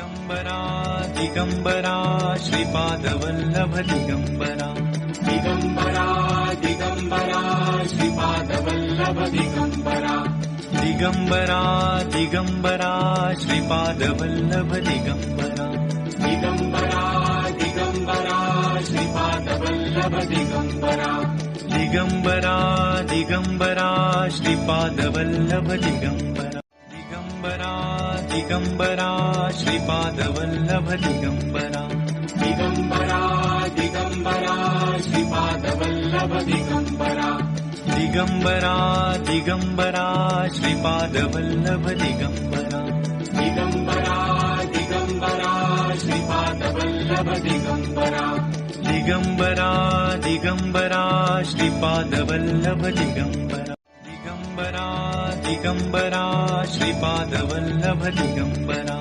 Digambara Digambara Shripad Vallabh Digambara Digambara Digambara Shripad Vallabh Digambara Digambara Digambara Shripad Vallabh Digambara Digambara Digambara Shripad Vallabh Digambara Digambara Digambara Shripad Vallabh Digambara Digambara Digambara Shripad Vallabh Digambara Digambara Digambara Shripad Vallabh Digambara Digambara Digambara Shripad Vallabh Digambara Digambara Digambara Shripad Vallabh Digambara Digambara Digambara Shripad Vallabh Digambara Digambara Digambara Shripad Vallabh Digambara